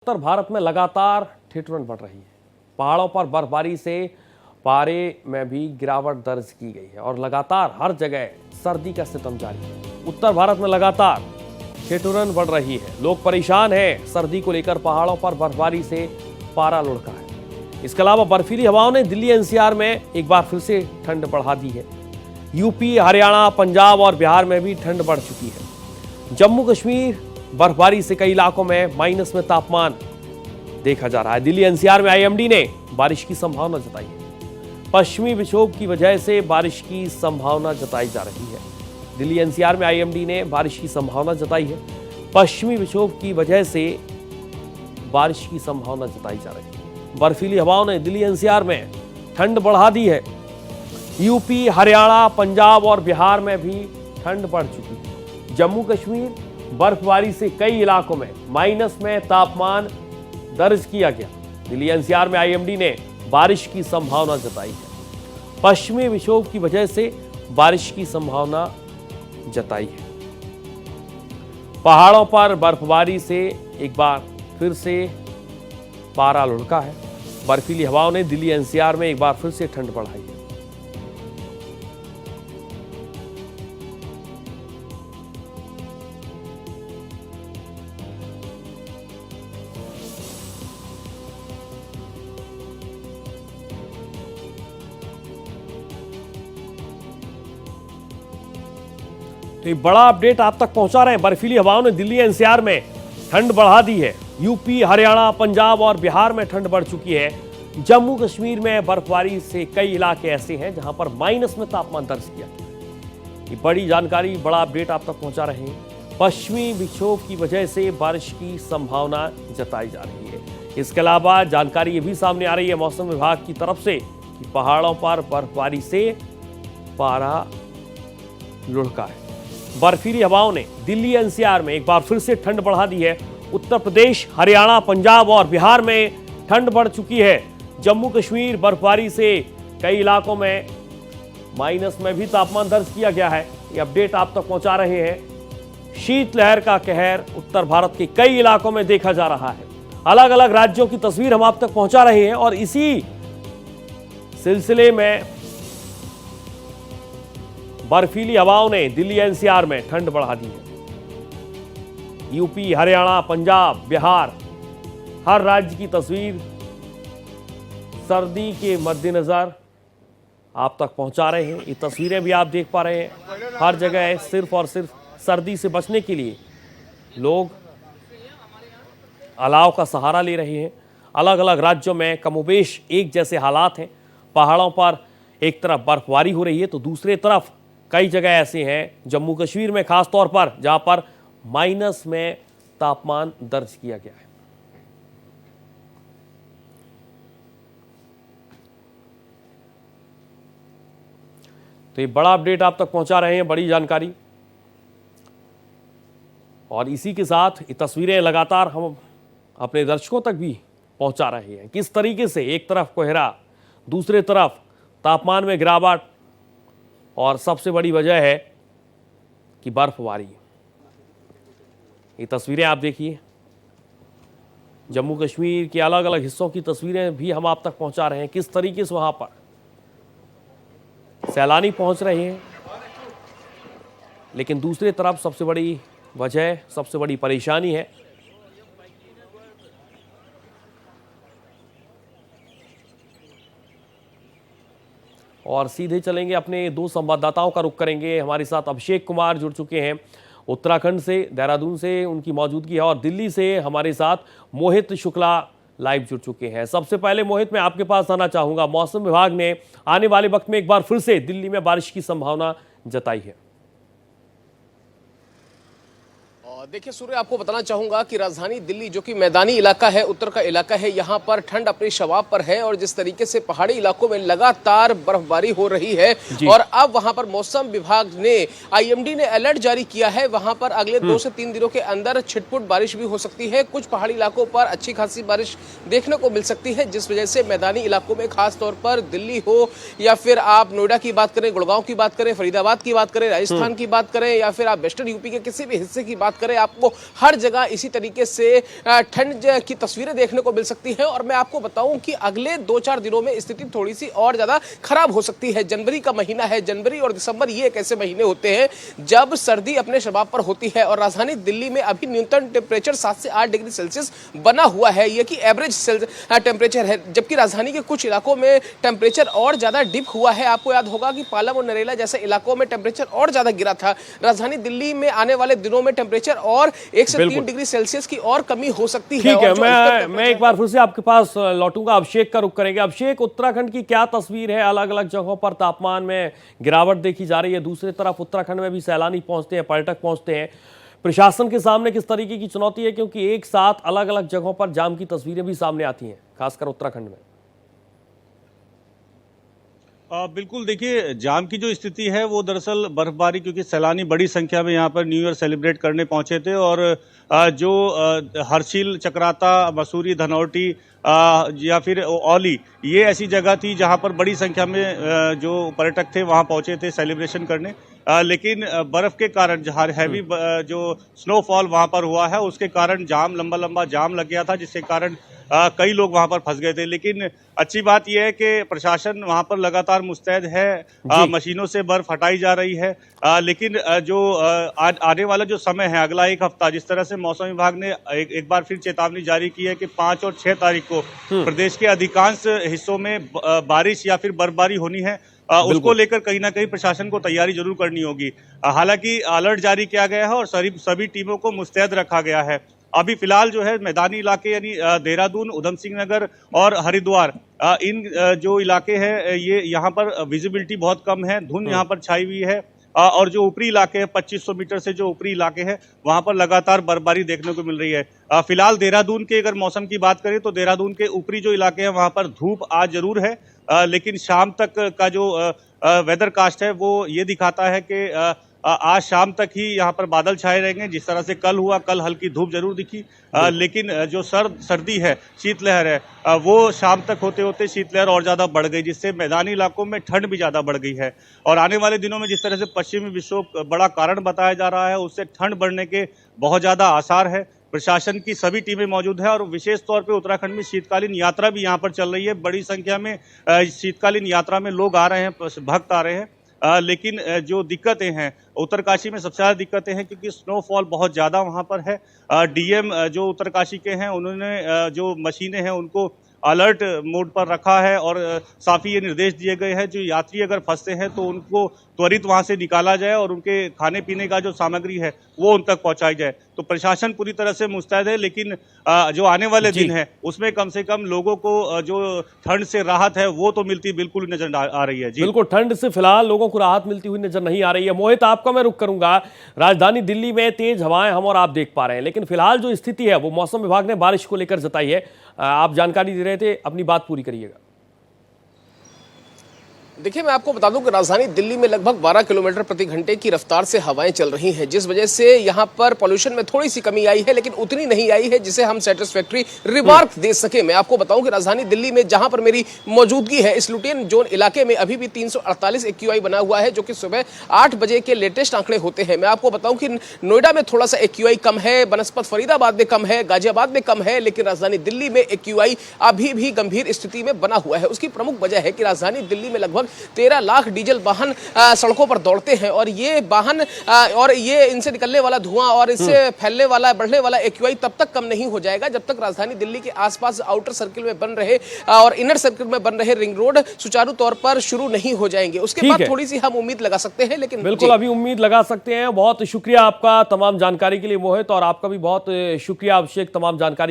उत्तर भारत में लगातार ठिठुरन बढ़ रही है। पहाड़ों पर बर्फबारी से पारे में भी गिरावट दर्ज की गई है और लगातार हर जगह सर्दी का सितम जारी है। उत्तर भारत में लगातार ठिठुरन बढ़ रही है, लोग परेशान हैं। सर्दी को लेकर पहाड़ों पर बर्फबारी से पारा लुढ़का है। इसके अलावा बर्फीली हवाओं ने दिल्ली एनसीआर में एक बार फिर से ठंड बढ़ा दी है। यूपी, हरियाणा, पंजाब और बिहार में भी ठंड बढ़ चुकी है। जम्मू कश्मीर बर्फबारी से कई इलाकों में माइनस में तापमान देखा जा रहा है। दिल्ली एनसीआर में आईएमडी ने बारिश की संभावना जताई है। पश्चिमी विक्षोभ की वजह से बारिश की संभावना जताई जा रही है। दिल्ली एनसीआर में आईएमडी ने बारिश की संभावना जताई है। पश्चिमी विक्षोभ की वजह से बारिश की संभावना जताई जा रही है। बर्फीली हवाओं ने दिल्ली एनसीआर में ठंड बढ़ा दी है। यूपी, हरियाणा, पंजाब और बिहार में भी ठंड बढ़ चुकी है। जम्मू कश्मीर बर्फबारी से कई इलाकों में माइनस में तापमान दर्ज किया गया। दिल्ली एनसीआर में आईएमडी ने बारिश की संभावना जताई है। पश्चिमी विक्षोभ की वजह से बारिश की संभावना जताई है। पहाड़ों पर बर्फबारी से एक बार फिर से पारा लुढ़का है। बर्फीली हवाओं ने दिल्ली एनसीआर में एक बार फिर से ठंड बढ़ाई है। तो ये बड़ा अपडेट आप तक पहुंचा रहे हैं। बर्फीली हवाओं ने दिल्ली एनसीआर में ठंड बढ़ा दी है। यूपी, हरियाणा, पंजाब और बिहार में ठंड बढ़ चुकी है। जम्मू कश्मीर में बर्फबारी से कई इलाके ऐसे हैं जहां पर माइनस में तापमान दर्ज किया गया। ये बड़ी जानकारी, बड़ा अपडेट आप तक पहुंचा रहे हैं। पश्चिमी विक्षोभ की वजह से बारिश की संभावना जताई जा रही है। इसके अलावा जानकारी ये भी सामने आ रही है मौसम विभाग की तरफ से कि पहाड़ों पर बर्फबारी से पारा लुढ़का है। बर्फीली हवाओं ने दिल्ली एनसीआर में एक बार फिर से ठंड बढ़ा दी है। उत्तर प्रदेश, हरियाणा, पंजाब और बिहार में ठंड बढ़ चुकी है। जम्मू कश्मीर बर्फबारी से कई इलाकों में माइनस में भी तापमान दर्ज किया गया है। ये अपडेट आप तक पहुंचा रहे हैं। शीतलहर का कहर उत्तर भारत के कई इलाकों में देखा जा रहा है। अलग अलग राज्यों की तस्वीर हम आप तक पहुंचा रहे हैं और इसी सिलसिले में बर्फीली हवाओं ने दिल्ली एनसीआर में ठंड बढ़ा दी है। यूपी, हरियाणा, पंजाब, बिहार, हर राज्य की तस्वीर सर्दी के मद्देनजर आप तक पहुंचा रहे हैं। ये तस्वीरें भी आप देख पा रहे हैं। हर जगह सिर्फ और सिर्फ सर्दी से बचने के लिए लोग अलाव का सहारा ले रहे हैं। अलग अलग राज्यों में कमोबेश एक जैसे हालात हैं। पहाड़ों पर एक तरफ बर्फबारी हो रही है तो दूसरी तरफ कई जगह ऐसे हैं, जम्मू कश्मीर में खास तौर पर, जहां पर माइनस में तापमान दर्ज किया गया है। तो ये बड़ा अपडेट आप तक पहुंचा रहे हैं, बड़ी जानकारी। और इसी के साथ ये तस्वीरें लगातार हम अपने दर्शकों तक भी पहुंचा रहे हैं। किस तरीके से एक तरफ कोहरा, दूसरी तरफ तापमान में गिरावट और सबसे बड़ी वजह है कि बर्फबारी। ये तस्वीरें आप देखिए। जम्मू कश्मीर के अलग अलग हिस्सों की तस्वीरें भी हम आप तक पहुंचा रहे हैं। किस तरीके से वहां पर सैलानी पहुंच रहे हैं, लेकिन दूसरी तरफ सबसे बड़ी वजह, सबसे बड़ी परेशानी है और सीधे चलेंगे अपने दो संवाददाताओं का रुख करेंगे। हमारे साथ अभिषेक कुमार जुड़ चुके हैं उत्तराखंड से, देहरादून से उनकी मौजूदगी है, और दिल्ली से हमारे साथ मोहित शुक्ला लाइव जुड़ चुके हैं। सबसे पहले मोहित, मैं आपके पास आना चाहूंगा। मौसम विभाग ने आने वाले वक्त में एक बार फिर से दिल्ली में बारिश की संभावना जताई है। देखिए सूर्य, आपको बताना चाहूंगा कि राजधानी दिल्ली जो कि मैदानी इलाका है, उत्तर का इलाका है, यहाँ पर ठंड अपने शवाब पर है और जिस तरीके से पहाड़ी इलाकों में लगातार बर्फबारी हो रही है और अब वहां पर मौसम विभाग ने, आईएमडी ने अलर्ट जारी किया है। वहां पर अगले 2 से 3 दिनों के अंदर छिटपुट बारिश भी हो सकती है। कुछ पहाड़ी इलाकों पर अच्छी खासी बारिश देखने को मिल सकती है, जिस वजह से मैदानी इलाकों में खास तौर पर दिल्ली हो या फिर आप नोएडा की बात करें, गुड़गांव की बात करें, फरीदाबाद की बात करें, राजस्थान की बात करें या फिर आप वेस्टर्न यूपी के किसी भी हिस्से की बात करें, करें, आपको हर जगह इसी तरीके से ठंड की तस्वीरें देखने को मिल सकती है। और मैं आपको बताऊं कि अगले 2-4 दिनों में स्थिति थोड़ी सी और ज्यादा खराब हो सकती है। जनवरी का महीना है, जनवरी और दिसंबर ये एक ऐसे महीने होते हैं जब सर्दी अपने शबाब पर होती है। और राजधानी दिल्ली में अभी न्यूनतम टेम्परेचर 7 से 8 डिग्री सेल्सियस बना हुआ है, ये कि एवरेज टेम्परेचर है, जबकि राजधानी के कुछ इलाकों में टेम्परेचर और ज्यादा डिप हुआ है। आपको याद होगा कि पालम और नरेला जैसे इलाकों में टेम्परेचर और ज्यादा गिरा था। राजधानी दिल्ली में आने वाले दिनों में टेम्परेचर और 1 से 3 डिग्री सेल्सियस की और कमी हो सकती है। ठीक है, मैं एक बार फिर से आपके पास लौटूंगा। अभिषेक का रुख करेंगे। अभिषेक, उत्तराखंड की क्या तस्वीर है? अलग अलग जगहों पर तापमान में गिरावट देखी जा रही है, दूसरी तरफ उत्तराखंड में भी सैलानी पहुंचते हैं, पर्यटक पहुंचते हैं। प्रशासन के सामने किस तरीके की चुनौती है, क्योंकि एक साथ अलग अलग जगहों पर जाम की तस्वीरें भी सामने आती हैं, खासकर उत्तराखंड में? बिल्कुल, देखिए जाम की जो स्थिति है वो दरअसल बर्फबारी, क्योंकि सैलानी बड़ी संख्या में यहाँ पर न्यू ईयर सेलिब्रेट करने पहुंचे थे। और जो हर्षिल, चक्राता, मसूरी, धनौल्टी या फिर औली, ये ऐसी जगह थी जहाँ पर बड़ी संख्या में जो पर्यटक थे वहाँ पहुंचे थे सेलिब्रेशन करने। लेकिन बर्फ के कारण जहाँ हैवी जो स्नोफॉल वहाँ पर हुआ है उसके कारण जाम, लंबा लंबा जाम लग गया था, जिसके कारण कई लोग वहां पर फंस गए थे। लेकिन अच्छी बात यह है कि प्रशासन वहां पर लगातार मुस्तैद है, मशीनों से बर्फ हटाई जा रही है। लेकिन जो आने वाला जो समय है, अगला एक हफ्ता, जिस तरह से मौसम विभाग ने एक बार फिर चेतावनी जारी की है कि 5 और 6 तारीख को प्रदेश के अधिकांश हिस्सों में बारिश या फिर बर्फबारी होनी है। उसको लेकर कहीं ना कहीं प्रशासन को तैयारी जरूर करनी होगी। हालांकि अलर्ट जारी किया गया है और सभी टीमों को मुस्तैद रखा गया है। अभी फिलहाल जो है मैदानी इलाके यानी देहरादून, उधम सिंह नगर और हरिद्वार, इन जो इलाके हैं ये यहाँ पर विजिबिलिटी बहुत कम है, धुंध यहाँ पर छाई हुई है। और जो ऊपरी इलाके हैं 2500 मीटर से जो ऊपरी इलाके हैं वहां पर लगातार बर्फबारी देखने को मिल रही है। फिलहाल देहरादून के अगर मौसम की बात करें तो देहरादून के ऊपरी जो इलाके हैं वहां पर धूप आज जरूर है, लेकिन शाम तक का जो वेदर कास्ट है वो ये दिखाता है कि आज शाम तक ही यहाँ पर बादल छाए रहेंगे। जिस तरह से कल हुआ, कल हल्की धूप जरूर दिखी, लेकिन जो सर्दी है, शीतलहर है, वो शाम तक होते होते शीतलहर और ज्यादा बढ़ गई, जिससे मैदानी इलाकों में ठंड भी ज्यादा बढ़ गई है। और आने वाले दिनों में जिस तरह से पश्चिमी विक्षोभ बड़ा कारण बताया जा रहा है, उससे ठंड बढ़ने के बहुत ज्यादा आसार है। प्रशासन की सभी टीमें मौजूद है और विशेष तौर पे उत्तराखंड में शीतकालीन यात्रा भी यहाँ पर चल रही है। बड़ी संख्या में शीतकालीन यात्रा में लोग आ रहे हैं, भक्त आ रहे हैं। लेकिन जो दिक्कतें हैं, उत्तरकाशी में सबसे ज़्यादा दिक्कतें हैं क्योंकि स्नोफॉल बहुत ज़्यादा वहाँ पर है। डीएम जो उत्तरकाशी के हैं उन्होंने जो मशीनें हैं उनको अलर्ट मोड पर रखा है और साथ ही ये निर्देश दिए गए हैं जो यात्री अगर फंसते हैं तो उनको त्वरित वहां से निकाला जाए और उनके खाने पीने का जो सामग्री है वो उन तक पहुंचाई जाए। तो प्रशासन पूरी तरह से मुस्तैद है, लेकिन जो आने वाले दिन है उसमें कम से कम लोगों को जो ठंड से राहत है वो तो मिलती बिल्कुल नजर आ रही है। जी बिल्कुल, ठंड से फिलहाल लोगों को राहत मिलती हुई नजर नहीं आ रही है। मोहित, आपका मैं रुख करूंगा। राजधानी दिल्ली में तेज हवाएं हम और आप देख पा रहे हैं, लेकिन फिलहाल जो स्थिति है वो मौसम विभाग ने बारिश को लेकर जताई है। आप जानकारी दे रहे थे, अपनी बात पूरी करिएगा। देखिए, मैं आपको बता दूं कि राजधानी दिल्ली में लगभग 12 किलोमीटर प्रति घंटे की रफ्तार से हवाएं चल रही हैं, जिस वजह से यहां पर पॉल्यूशन में थोड़ी सी कमी आई है, लेकिन उतनी नहीं आई है जिसे हम सेटिस्फैक्टरी रिमार्क दे सके। मैं आपको बताऊं कि राजधानी दिल्ली में जहां पर मेरी मौजूदगी है, इस लुटियन जोन इलाके में अभी भी 348 AQI बना हुआ है, जो कि सुबह 8 बजे के लेटेस्ट आंकड़े होते हैं। मैं आपको बताऊं कि नोएडा में थोड़ा सा AQI कम है, बनस्पत फरीदाबाद में कम है, गाजियाबाद में कम है, लेकिन राजधानी दिल्ली में AQI अभी भी गंभीर स्थिति में बना हुआ है। उसकी प्रमुख वजह है कि राजधानी दिल्ली में लगभग 13 लाख डीजल वाहन सड़कों पर दौड़ते हैं और ये वाहन और ये इनसे निकलने वाला धुआं और इससे फैलने वाला, बढ़ने वाला AQI तब तक कम नहीं हो जाएगा जब तक राजधानी दिल्ली के आसपास आउटर सर्किल में बन रहे और इनर सर्किल में बन रहे रिंग रोड सुचारू तौर पर शुरू नहीं हो जाएंगे। उसके बाद थोड़ी सी हम उम्मीद लगा सकते हैं, लेकिन बिल्कुल अभी उम्मीद लगा सकते हैं। बहुत शुक्रिया आपका तमाम जानकारी के लिए मोहित, और आपका भी बहुत शुक्रिया अभिषेक तमाम जानकारी